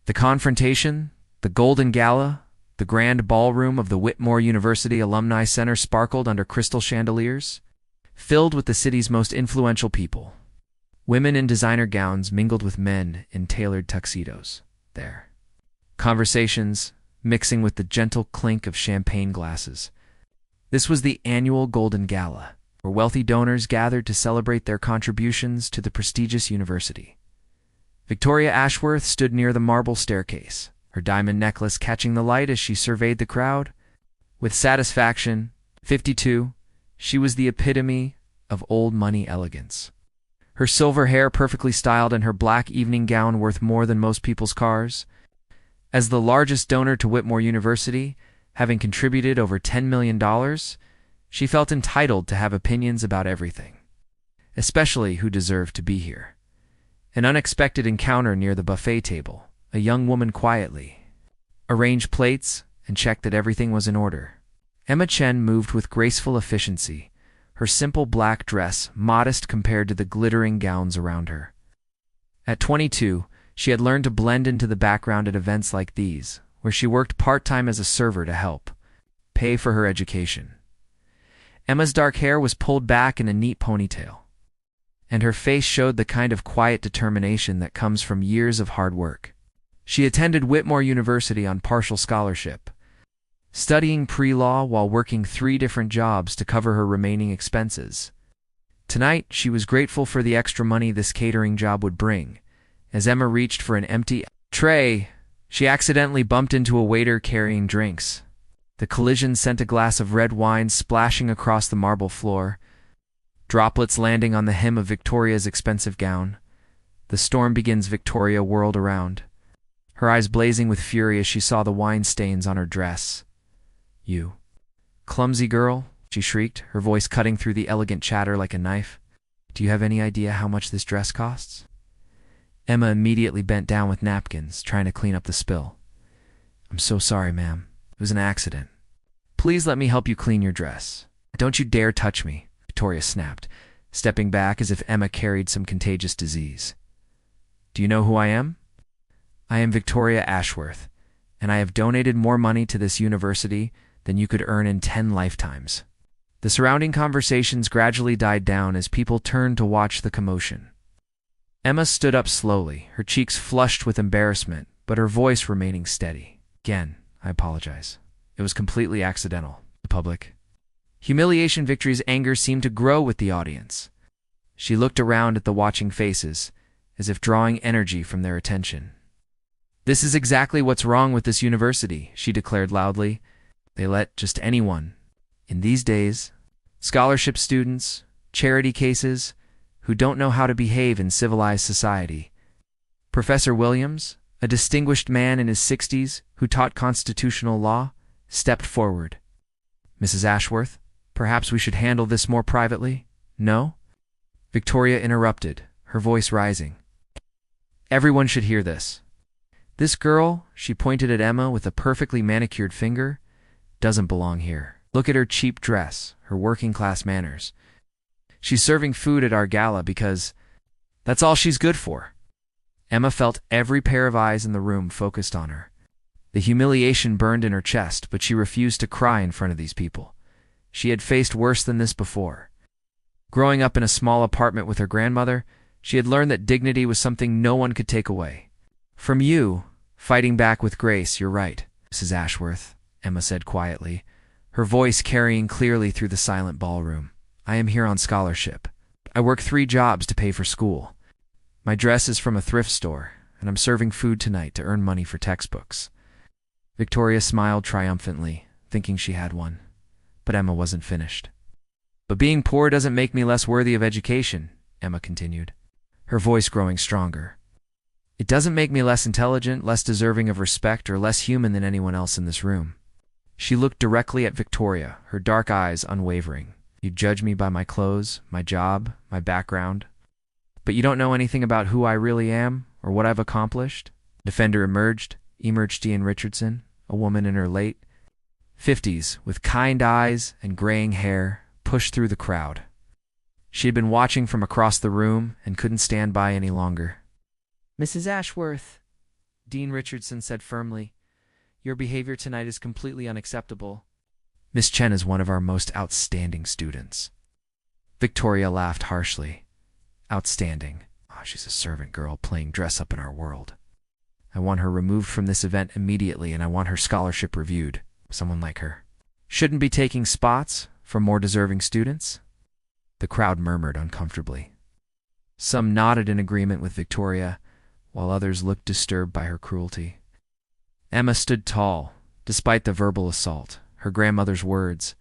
The confrontation, the Golden Gala, the grand ballroom of the Whitmore University Alumni Center sparkled under crystal chandeliers, filled with the city's most influential people. Women in designer gowns mingled with men in tailored tuxedos there. Conversations mixing with the gentle clink of champagne glasses. This was the annual Golden Gala, where wealthy donors gathered to celebrate their contributions to the prestigious university. Victoria Ashworth stood near the marble staircase, her diamond necklace catching the light as she surveyed the crowd. With satisfaction, 52, she was the epitome of old money elegance. Her silver hair perfectly styled and her black evening gown worth more than most people's cars. As the largest donor to Whitmore University, having contributed over $10 million, she felt entitled to have opinions about everything, especially who deserved to be here. An unexpected encounter near the buffet table. A young woman quietly arranged plates and checked that everything was in order. Emma Chen moved with graceful efficiency, her simple black dress modest compared to the glittering gowns around her. At 22, she had learned to blend into the background at events like these, where she worked part-time as a server to help pay for her education. Emma's dark hair was pulled back in a neat ponytail, and her face showed the kind of quiet determination that comes from years of hard work. She attended Whitmore University on partial scholarship, studying pre-law while working 3 different jobs to cover her remaining expenses. Tonight, she was grateful for the extra money this catering job would bring. As Emma reached for an empty tray, she accidentally bumped into a waiter carrying drinks. The collision sent a glass of red wine splashing across the marble floor, droplets landing on the hem of Victoria's expensive gown. The storm begins. Victoria whirled around, her eyes blazing with fury as she saw the wine stains on her dress. "You clumsy girl," she shrieked, her voice cutting through the elegant chatter like a knife. "Do you have any idea how much this dress costs?" Emma immediately bent down with napkins, trying to clean up the spill. "I'm so sorry, ma'am. It was an accident. Please let me help you clean your dress." "Don't you dare touch me," Victoria snapped, stepping back as if Emma carried some contagious disease. "Do you know who I am?" "I am Victoria Ashworth, and I have donated more money to this university than you could earn in 10 lifetimes." The surrounding conversations gradually died down as people turned to watch the commotion. Emma stood up slowly, her cheeks flushed with embarrassment, but her voice remaining steady. "Again, I apologize. It was completely accidental." The public. Humiliation. Victory's anger seemed to grow with the audience. She looked around at the watching faces, as if drawing energy from their attention. "This is exactly what's wrong with this university," she declared loudly. "They let just anyone, in these days, scholarship students, charity cases, who don't know how to behave in civilized society." Professor Williams, a distinguished man in his 60s who taught constitutional law, stepped forward. "Mrs. Ashworth, perhaps we should handle this more privately?" "No?" Victoria interrupted, her voice rising. "Everyone should hear this. This girl," she pointed at Emma with a perfectly manicured finger, "doesn't belong here. Look at her cheap dress, her working-class manners. She's serving food at our gala because that's all she's good for." Emma felt every pair of eyes in the room focused on her. The humiliation burned in her chest, but she refused to cry in front of these people. She had faced worse than this before. Growing up in a small apartment with her grandmother, she had learned that dignity was something no one could take away. "From you, fighting back with grace, you're right, Mrs. Ashworth," Emma said quietly, her voice carrying clearly through the silent ballroom. "I am here on scholarship. I work 3 jobs to pay for school. My dress is from a thrift store, and I'm serving food tonight to earn money for textbooks." Victoria smiled triumphantly, thinking she had one. But Emma wasn't finished. "But being poor doesn't make me less worthy of education," Emma continued, her voice growing stronger. "It doesn't make me less intelligent, less deserving of respect, or less human than anyone else in this room." She looked directly at Victoria, her dark eyes unwavering. "You judge me by my clothes, my job, my background, but you don't know anything about who I really am or what I've accomplished." Defender emerged Dean Richardson, a woman in her late 50s with kind eyes and graying hair, pushed through the crowd. She had been watching from across the room and couldn't stand by any longer. "Mrs. Ashworth, Dean Richardson said firmly. Your behavior tonight is completely unacceptable. Miss Chen is one of our most outstanding students. Victoria laughed harshly. Outstanding. Oh, she's a servant girl playing dress-up in our world. I want her removed from this event immediately, and I want her scholarship reviewed. Someone like her shouldn't be taking spots from more deserving students. The crowd murmured uncomfortably. Some nodded in agreement with Victoria, while others looked disturbed by her cruelty. Emma stood tall, despite the verbal assault, her grandmother's words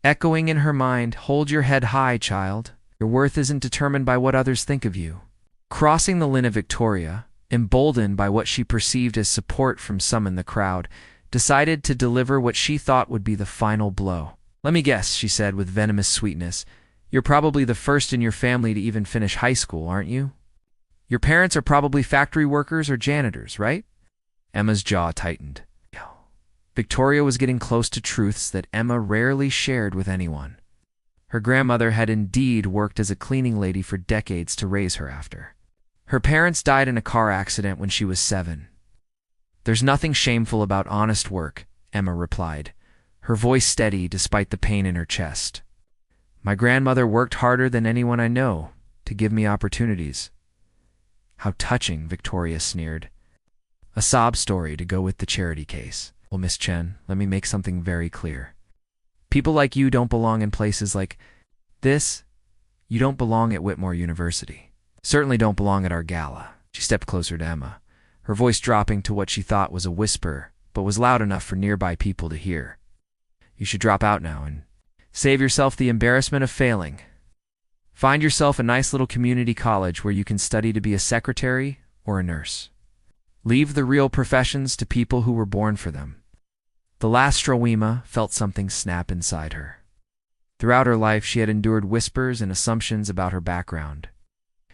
echoing in her mind, "Hold your head high, child. Your worth isn't determined by what others think of you." Crossing the Lynn of Victoria, emboldened by what she perceived as support from some in the crowd, decided to deliver what she thought would be the final blow. "Let me guess," she said with venomous sweetness. "You're probably the first in your family to even finish high school, aren't you? Your parents are probably factory workers or janitors, right?" Emma's jaw tightened. Victoria was getting close to truths that Emma rarely shared with anyone. Her grandmother had indeed worked as a cleaning lady for decades to raise her after. Her parents died in a car accident when she was 7. "There's nothing shameful about honest work," Emma replied, her voice steady despite the pain in her chest. "My grandmother worked harder than anyone I know to give me opportunities." "How touching," Victoria sneered. "A sob story to go with the charity case." "Well, Miss Chen, let me make something very clear. People like you don't belong in places like this. You don't belong at Whitmore University. Certainly don't belong at our gala." She stepped closer to Emma, her voice dropping to what she thought was a whisper, but was loud enough for nearby people to hear. "You should drop out now and save yourself the embarrassment of failing. Find yourself a nice little community college where you can study to be a secretary or a nurse. Leave the real professions to people who were born for them." The last Strowema felt something snap inside her. Throughout her life, she had endured whispers and assumptions about her background.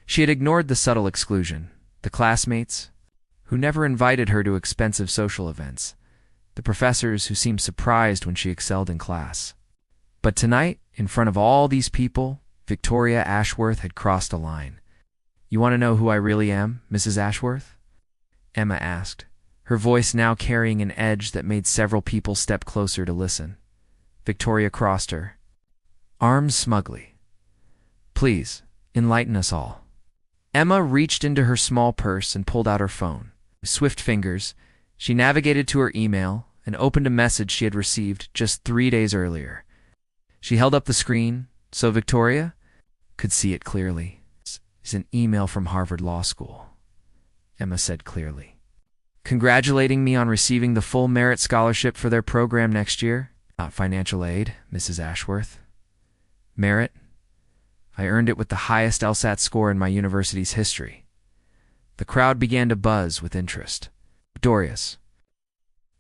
She had ignored the subtle exclusion, the classmates who never invited her to expensive social events, the professors who seemed surprised when she excelled in class. But tonight, in front of all these people, Victoria Ashworth had crossed a line. "You want to know who I really am, Mrs. Ashworth?" Emma asked, her voice now carrying an edge that made several people step closer to listen. Victoria crossed her arms smugly. "Please, enlighten us all." Emma reached into her small purse and pulled out her phone. With swift fingers, she navigated to her email and opened a message she had received just 3 days earlier. She held up the screen so Victoria could see it clearly. "It's an email from Harvard Law School," Emma said clearly. "Congratulating me on receiving the full merit scholarship for their program next year. Not financial aid, Mrs. Ashworth. Merit. I earned it with the highest LSAT score in my university's history." The crowd began to buzz with interest. Victoria's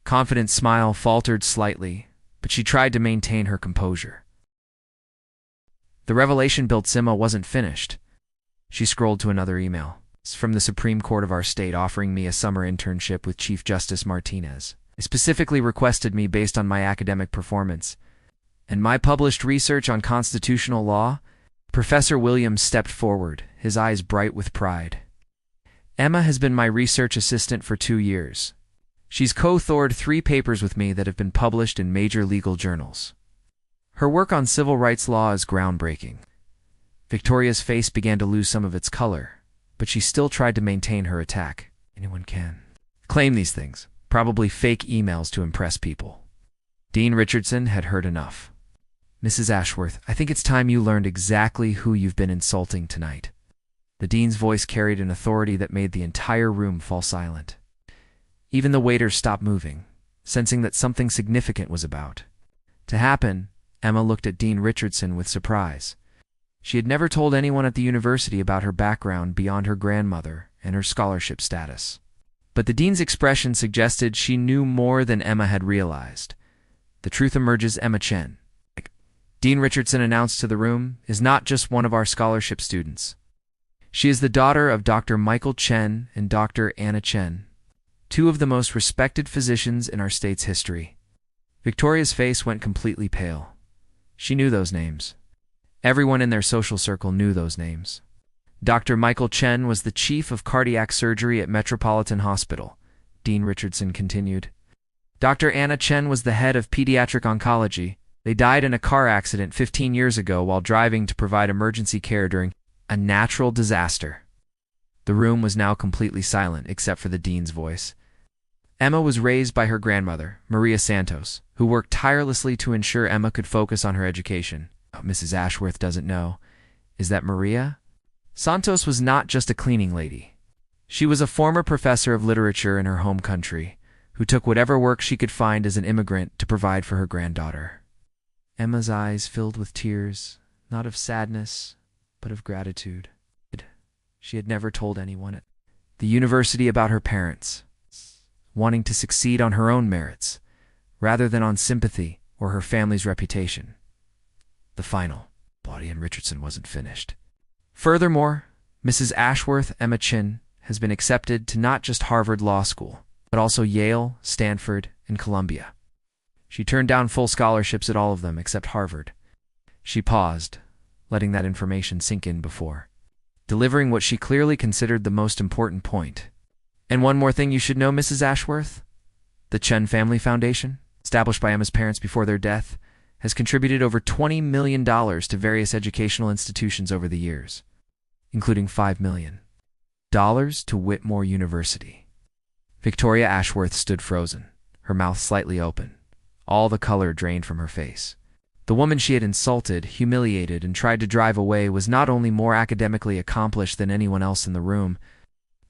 confident smile faltered slightly, but she tried to maintain her composure. The revelation built Emma wasn't finished. She scrolled to another email. "It's from the Supreme Court of our state offering me a summer internship with Chief Justice Martinez. They specifically requested me based on my academic performance and my published research on constitutional law." Professor Williams stepped forward, his eyes bright with pride. "Emma has been my research assistant for 2 years. She's co-authored 3 papers with me that have been published in major legal journals. Her work on civil rights law is groundbreaking." Victoria's face began to lose some of its color, but she still tried to maintain her attack. "Anyone can claim these things, probably fake emails to impress people." Dean Richardson had heard enough. "Mrs. Ashworth, I think it's time you learned exactly who you've been insulting tonight." The dean's voice carried an authority that made the entire room fall silent. Even the waiters stopped moving, sensing that something significant was about to happen. Emma looked at Dean Richardson with surprise. She had never told anyone at the university about her background beyond her grandmother and her scholarship status. But the dean's expression suggested she knew more than Emma had realized. "The truth emerges, Emma Chen," Dean Richardson announced to the room, "is not just one of our scholarship students. She is the daughter of Dr. Michael Chen and Dr. Anna Chen, 2 of the most respected physicians in our state's history." Victoria's face went completely pale. She knew those names. Everyone in their social circle knew those names. Dr. Michael Chen was the chief of cardiac surgery at Metropolitan Hospital, Dean Richardson continued. Dr. Anna Chen was the head of pediatric oncology. They died in a car accident 15 years ago while driving to provide emergency care during a natural disaster. The room was now completely silent except for the dean's voice. Emma was raised by her grandmother, Maria Santos, who worked tirelessly to ensure Emma could focus on her education. What Mrs. Ashworth doesn't know is that Maria Santos was not just a cleaning lady. She was a former professor of literature in her home country, who took whatever work she could find as an immigrant to provide for her granddaughter. Emma's eyes filled with tears, not of sadness, but of gratitude. She had never told anyone at the university about her parents, wanting to succeed on her own merits, rather than on sympathy or her family's reputation. The final, Dean Richardson wasn't finished. Furthermore, Mrs. Ashworth Emma Chin has been accepted to not just Harvard Law School, but also Yale, Stanford, and Columbia. She turned down full scholarships at all of them except Harvard. She paused, letting that information sink in before delivering what she clearly considered the most important point. And one more thing you should know, Mrs. Ashworth. The Chen Family Foundation, established by Emma's parents before their death, has contributed over $20 million to various educational institutions over the years, including $5 million to Whitmore University. Victoria Ashworth stood frozen, her mouth slightly open, all the color drained from her face. The woman she had insulted, humiliated, and tried to drive away was not only more academically accomplished than anyone else in the room,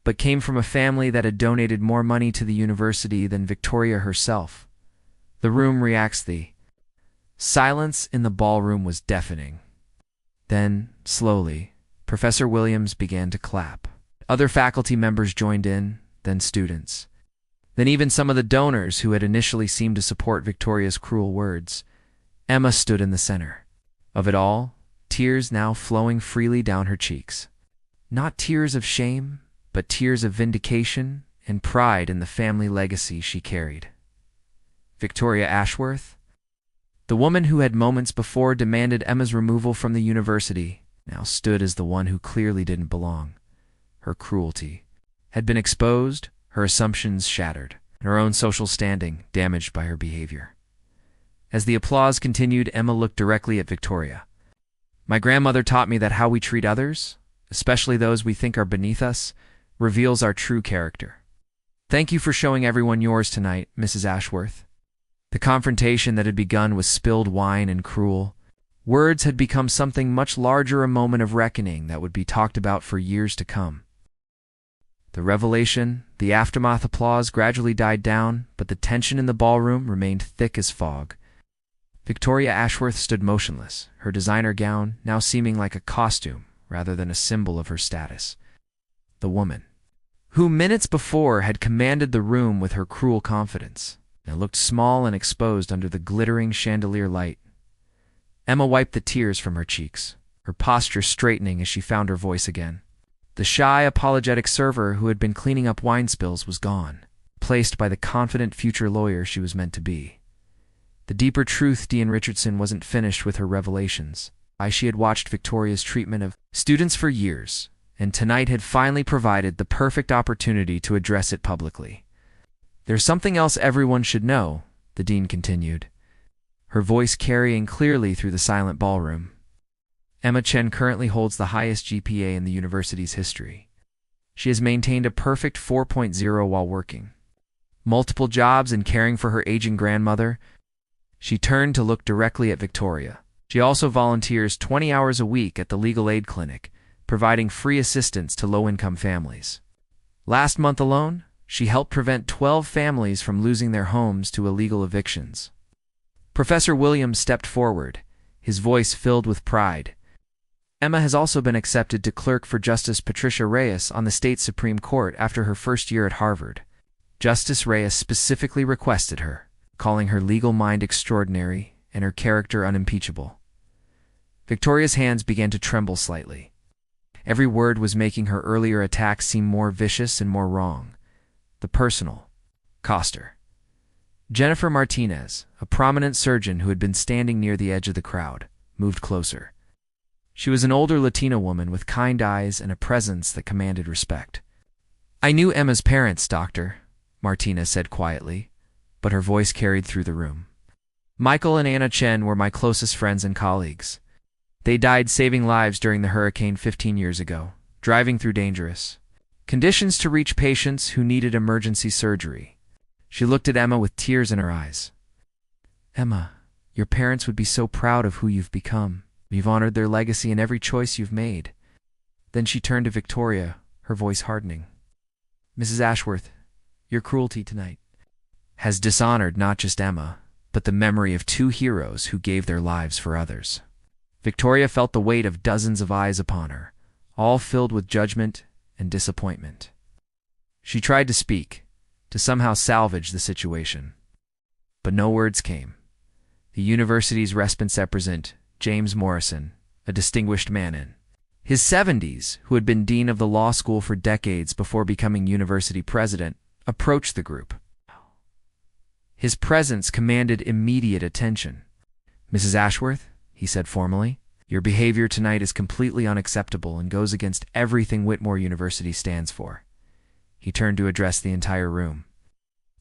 but came from a family that had donated more money to the university than Victoria herself. The room reacts. The silence in the ballroom was deafening. Then, slowly, Professor Williams began to clap. Other faculty members joined in, then students. Then even some of the donors who had initially seemed to support Victoria's cruel words. Emma stood in the center of it all, tears now flowing freely down her cheeks. Not tears of shame, but tears of vindication and pride in the family legacy she carried. Victoria Ashworth, the woman who had moments before demanded Emma's removal from the university, now stood as the one who clearly didn't belong. Her cruelty had been exposed, her assumptions shattered, and her own social standing damaged by her behavior. As the applause continued, Emma looked directly at Victoria. My grandmother taught me that how we treat others, especially those we think are beneath us, reveals our true character. Thank you for showing everyone yours tonight, Mrs. Ashworth. The confrontation that had begun with spilled wine and cruel words had become something much larger, a moment of reckoning that would be talked about for years to come. The revelation, the aftermath applause gradually died down, but the tension in the ballroom remained thick as fog. Victoria Ashworth stood motionless, her designer gown now seeming like a costume rather than a symbol of her status. The woman, who minutes before had commanded the room with her cruel confidence, now looked small and exposed under the glittering chandelier light. Emma wiped the tears from her cheeks, her posture straightening as she found her voice again. The shy, apologetic server who had been cleaning up wine spills was gone, replaced by the confident future lawyer she was meant to be. The deeper truth, Dean Richardson wasn't finished with her revelations. She had watched Victoria's treatment of students for years, and tonight had finally provided the perfect opportunity to address it publicly. There's something else everyone should know, the dean continued, her voice carrying clearly through the silent ballroom. Emma Chen currently holds the highest GPA in the university's history. She has maintained a perfect 4.0 while working multiple jobs and caring for her aging grandmother. She turned to look directly at Victoria. She also volunteers 20 hours a week at the legal aid clinic, providing free assistance to low-income families. Last month alone, she helped prevent 12 families from losing their homes to illegal evictions. Professor Williams stepped forward, his voice filled with pride. Emma has also been accepted to clerk for Justice Patricia Reyes on the state Supreme Court after her first year at Harvard. Justice Reyes specifically requested her, calling her legal mind extraordinary and her character unimpeachable. Victoria's hands began to tremble slightly. Every word was making her earlier attacks seem more vicious and more wrong. The personal cost her. Jennifer Martinez, a prominent surgeon who had been standing near the edge of the crowd, moved closer. She was an older Latina woman with kind eyes and a presence that commanded respect. I knew Emma's parents, doctor. Martina said quietly, but her voice carried through the room. Michael and Anna Chen were my closest friends and colleagues. They died saving lives during the hurricane 15 years ago, driving through dangerous conditions to reach patients who needed emergency surgery. She looked at Emma with tears in her eyes. Emma, your parents would be so proud of who you've become. You've honored their legacy in every choice you've made. Then she turned to Victoria, her voice hardening. Mrs. Ashworth, your cruelty tonight has dishonored not just Emma, but the memory of two heroes who gave their lives for others. Victoria felt the weight of dozens of eyes upon her, all filled with judgment and disappointment. She tried to speak, to somehow salvage the situation. But no words came. The university's responsep president, James Morrison, a distinguished man in his 70s, who had been dean of the law school for decades before becoming university president, approached the group. His presence commanded immediate attention. Mrs. Ashworth, he said formally, your behavior tonight is completely unacceptable and goes against everything Whitmore University stands for. He turned to address the entire room.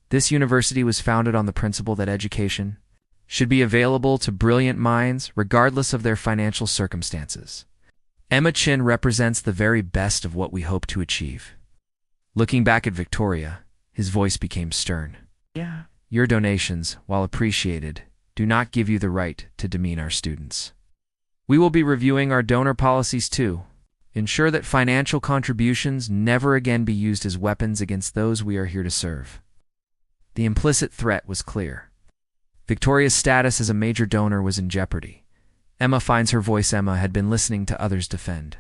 This university was founded on the principle that education should be available to brilliant minds regardless of their financial circumstances. Emma Chin represents the very best of what we hope to achieve. Looking back at Victoria, his voice became stern. Yeah. Your donations, while appreciated, do not give you the right to demean our students. We will be reviewing our donor policies too. Ensure that financial contributions never again be used as weapons against those we are here to serve. The implicit threat was clear. Victoria's status as a major donor was in jeopardy. Emma finds her voice. Emma had been listening to others defend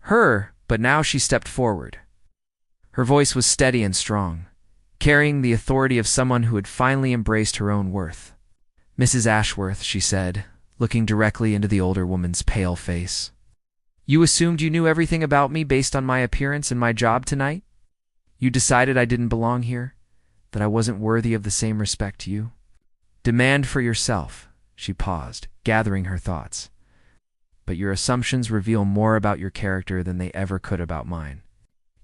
her, but now she stepped forward. Her voice was steady and strong, carrying the authority of someone who had finally embraced her own worth. Mrs. Ashworth, she said, looking directly into the older woman's pale face. You assumed you knew everything about me based on my appearance and my job tonight? You decided I didn't belong here, that I wasn't worthy of the same respect you? Demand for yourself. She paused, gathering her thoughts. But your assumptions reveal more about your character than they ever could about mine.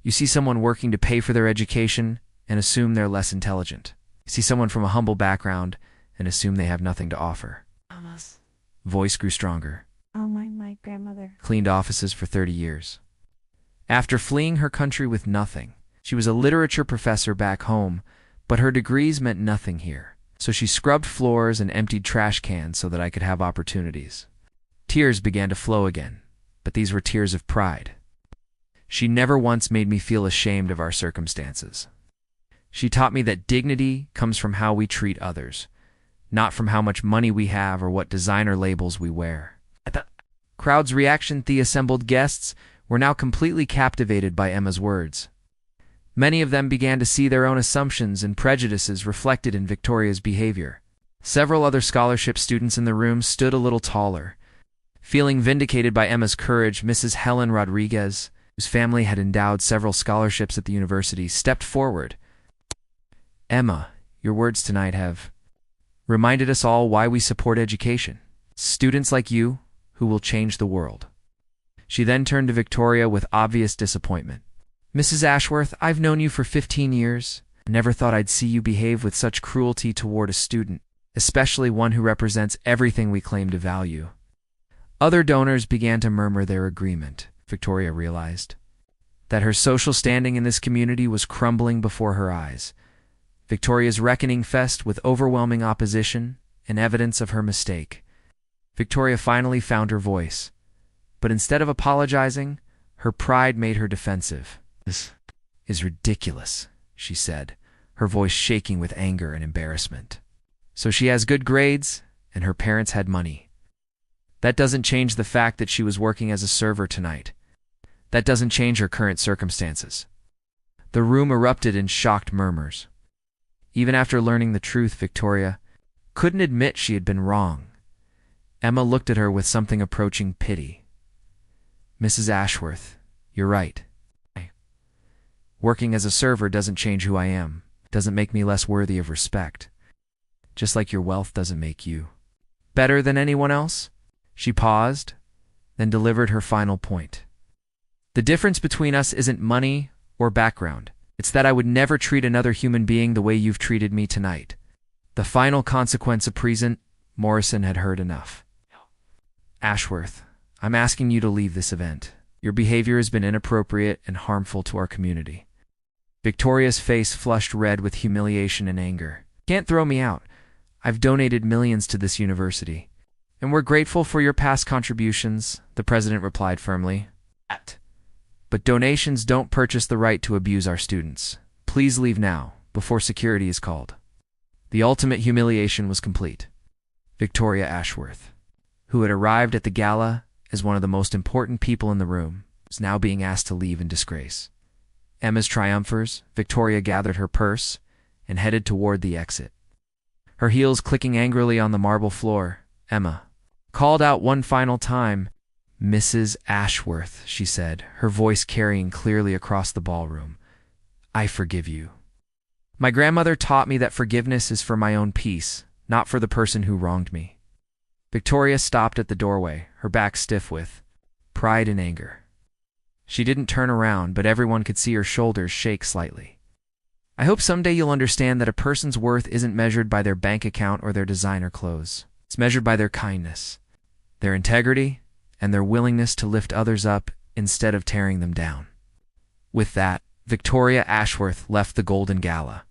You see someone working to pay for their education and assume they're less intelligent. You see someone from a humble background and assume they have nothing to offer. Almost. Voice grew stronger. Oh, my grandmother. Cleaned offices for 30 years. After fleeing her country with nothing, she was a literature professor back home, but her degrees meant nothing here. So she scrubbed floors and emptied trash cans so that I could have opportunities. Tears began to flow again, but these were tears of pride. She never once made me feel ashamed of our circumstances. She taught me that dignity comes from how we treat others, not from how much money we have or what designer labels we wear. The crowd's reaction. The assembled guests were now completely captivated by Emma's words. Many of them began to see their own assumptions and prejudices reflected in Victoria's behavior. Several other scholarship students in the room stood a little taller. Feeling vindicated by Emma's courage, Mrs. Helen Rodriguez, whose family had endowed several scholarships at the university, stepped forward. Emma, your words tonight have reminded us all why we support education. Students like you who will change the world. She then turned to Victoria with obvious disappointment. Mrs. Ashworth, I've known you for 15 years. I never thought I'd see you behave with such cruelty toward a student, especially one who represents everything we claim to value. Other donors began to murmur their agreement. Victoria realized that her social standing in this community was crumbling before her eyes. Victoria's reckoning fest with overwhelming opposition and evidence of her mistake. Victoria finally found her voice, but instead of apologizing, her pride made her defensive. This is ridiculous, she said, her voice shaking with anger and embarrassment. So she has good grades, and her parents had money. That doesn't change the fact that she was working as a server tonight. That doesn't change her current circumstances. The room erupted in shocked murmurs. Even after learning the truth, Victoria couldn't admit she had been wrong. Emma looked at her with something approaching pity. Mrs. Ashworth, you're right. Working as a server doesn't change who I am, doesn't make me less worthy of respect. Just like your wealth doesn't make you better than anyone else. She paused, then delivered her final point. The difference between us isn't money or background. It's that I would never treat another human being the way you've treated me tonight. The final consequence of present, Morrison had heard enough. Ashworth, I'm asking you to leave this event. Your behavior has been inappropriate and harmful to our community. Victoria's face flushed red with humiliation and anger. Can't throw me out. I've donated millions to this university. And we're grateful for your past contributions, the president replied firmly. But donations don't purchase the right to abuse our students. Please leave now, before security is called. The ultimate humiliation was complete. Victoria Ashworth, who had arrived at the gala as one of the most important people in the room, was now being asked to leave in disgrace. Emma's triumphers, Victoria gathered her purse and headed toward the exit. Her heels clicking angrily on the marble floor, Emma called out one final time, "Mrs. Ashworth," she said, her voice carrying clearly across the ballroom. "I forgive you. My grandmother taught me that forgiveness is for my own peace, not for the person who wronged me." Victoria stopped at the doorway, her back stiff with pride and anger. She didn't turn around, but everyone could see her shoulders shake slightly. "I hope someday you'll understand that a person's worth isn't measured by their bank account or their designer clothes. It's measured by their kindness, their integrity, and their willingness to lift others up instead of tearing them down." With that, Victoria Ashworth left the Golden Gala.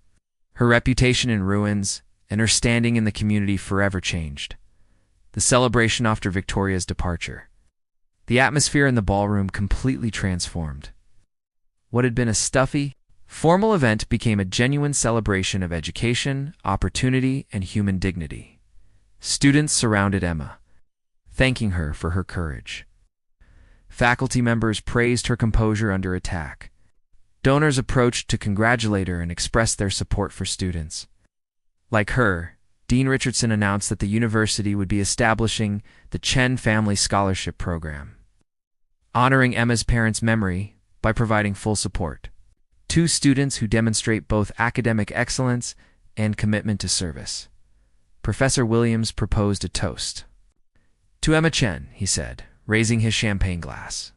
Her reputation in ruins and her standing in the community forever changed. The celebration after Victoria's departure. The atmosphere in the ballroom completely transformed. What had been a stuffy, formal event became a genuine celebration of education, opportunity, and human dignity. Students surrounded Emma, thanking her for her courage. Faculty members praised her composure under attack. Donors approached to congratulate her and express their support for students. Like her, Dean Richardson announced that the university would be establishing the Chen Family Scholarship Program, honoring Emma's parents' memory by providing full support. 2 students who demonstrate both academic excellence and commitment to service. Professor Williams proposed a toast. "To Emma Chen," he said, raising his champagne glass,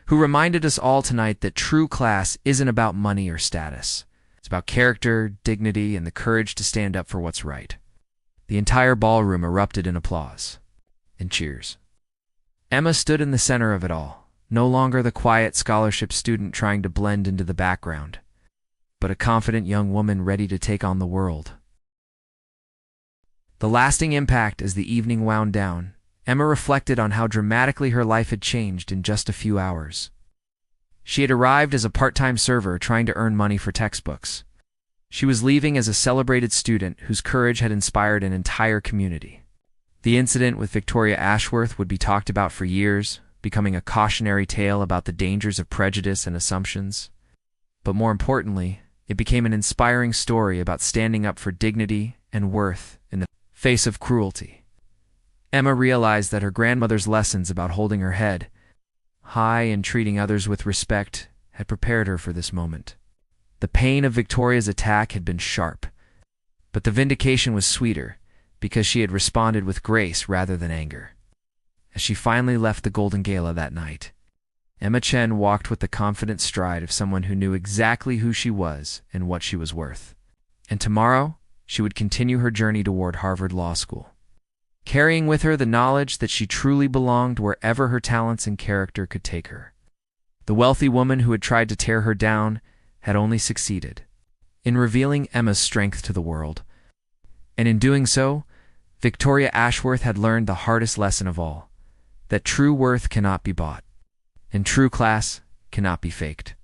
"who reminded us all tonight that true class isn't about money or status. It's about character, dignity, and the courage to stand up for what's right." The entire ballroom erupted in applause and cheers. Emma stood in the center of it all, no longer the quiet scholarship student trying to blend into the background, but a confident young woman ready to take on the world. The lasting impact as the evening wound down, Emma reflected on how dramatically her life had changed in just a few hours. She had arrived as a part-time server trying to earn money for textbooks. She was leaving as a celebrated student whose courage had inspired an entire community. The incident with Victoria Ashworth would be talked about for years, becoming a cautionary tale about the dangers of prejudice and assumptions. But more importantly, it became an inspiring story about standing up for dignity and worth in the face of cruelty. Emma realized that her grandmother's lessons about holding her head high and treating others with respect had prepared her for this moment. The pain of Victoria's attack had been sharp, but the vindication was sweeter because she had responded with grace rather than anger. As she finally left the Golden Gala that night, Emma Chen walked with the confident stride of someone who knew exactly who she was and what she was worth. And tomorrow, she would continue her journey toward Harvard Law School, carrying with her the knowledge that she truly belonged wherever her talents and character could take her. The wealthy woman who had tried to tear her down had only succeeded in revealing Emma's strength to the world. And in doing so, Victoria Ashworth had learned the hardest lesson of all, that true worth cannot be bought, and true class cannot be faked.